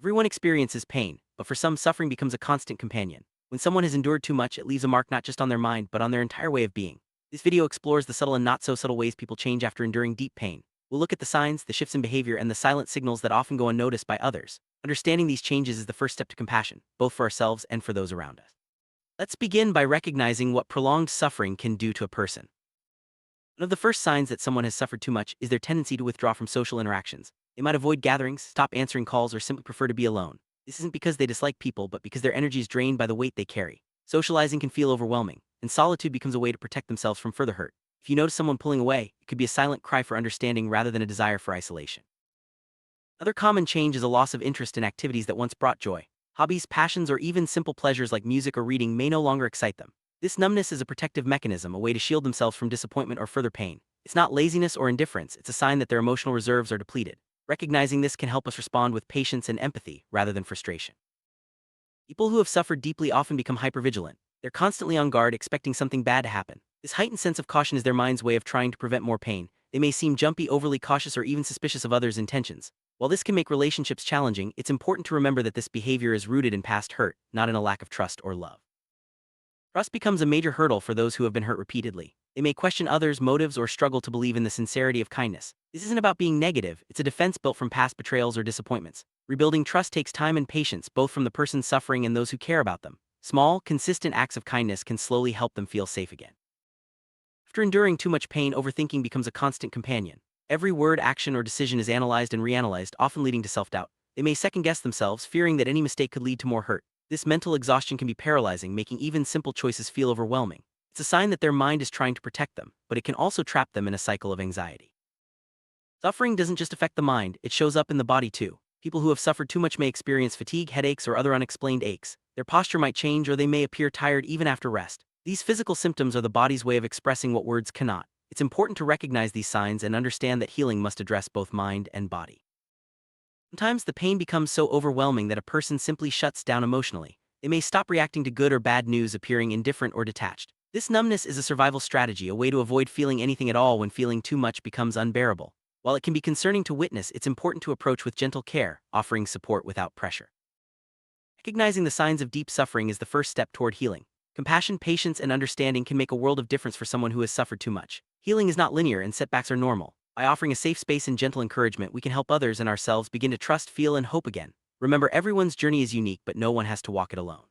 Everyone experiences pain, but for some, suffering becomes a constant companion. When someone has endured too much, it leaves a mark not just on their mind, but on their entire way of being. This video explores the subtle and not so subtle ways people change after enduring deep pain. We'll look at the signs, the shifts in behavior, and the silent signals that often go unnoticed by others. Understanding these changes is the first step to compassion, both for ourselves and for those around us. Let's begin by recognizing what prolonged suffering can do to a person. One of the first signs that someone has suffered too much is their tendency to withdraw from social interactions. They might avoid gatherings, stop answering calls, or simply prefer to be alone. This isn't because they dislike people, but because their energy is drained by the weight they carry. Socializing can feel overwhelming, and solitude becomes a way to protect themselves from further hurt. If you notice someone pulling away, it could be a silent cry for understanding rather than a desire for isolation. Another common change is a loss of interest in activities that once brought joy. Hobbies, passions, or even simple pleasures like music or reading may no longer excite them. This numbness is a protective mechanism, a way to shield themselves from disappointment or further pain. It's not laziness or indifference, it's a sign that their emotional reserves are depleted. Recognizing this can help us respond with patience and empathy rather than frustration. People who have suffered deeply often become hypervigilant. They're constantly on guard, expecting something bad to happen. This heightened sense of caution is their mind's way of trying to prevent more pain. They may seem jumpy, overly cautious, or even suspicious of others' intentions. While this can make relationships challenging, it's important to remember that this behavior is rooted in past hurt, not in a lack of trust or love. Trust becomes a major hurdle for those who have been hurt repeatedly. They may question others' motives or struggle to believe in the sincerity of kindness. This isn't about being negative, it's a defense built from past betrayals or disappointments. Rebuilding trust takes time and patience, both from the person suffering and those who care about them. Small, consistent acts of kindness can slowly help them feel safe again. After enduring too much pain, overthinking becomes a constant companion. Every word, action, or decision is analyzed and reanalyzed, often leading to self-doubt. They may second-guess themselves, fearing that any mistake could lead to more hurt. This mental exhaustion can be paralyzing, making even simple choices feel overwhelming. It's a sign that their mind is trying to protect them, but it can also trap them in a cycle of anxiety. Suffering doesn't just affect the mind, it shows up in the body too. People who have suffered too much may experience fatigue, headaches, or other unexplained aches. Their posture might change, or they may appear tired even after rest. These physical symptoms are the body's way of expressing what words cannot. It's important to recognize these signs and understand that healing must address both mind and body. Sometimes the pain becomes so overwhelming that a person simply shuts down emotionally. They may stop reacting to good or bad news, appearing indifferent or detached. This numbness is a survival strategy, a way to avoid feeling anything at all when feeling too much becomes unbearable. While it can be concerning to witness, it's important to approach with gentle care, offering support without pressure. Recognizing the signs of deep suffering is the first step toward healing. Compassion, patience, and understanding can make a world of difference for someone who has suffered too much. Healing is not linear, and setbacks are normal. By offering a safe space and gentle encouragement, we can help others and ourselves begin to trust, feel, and hope again. Remember, everyone's journey is unique, but no one has to walk it alone.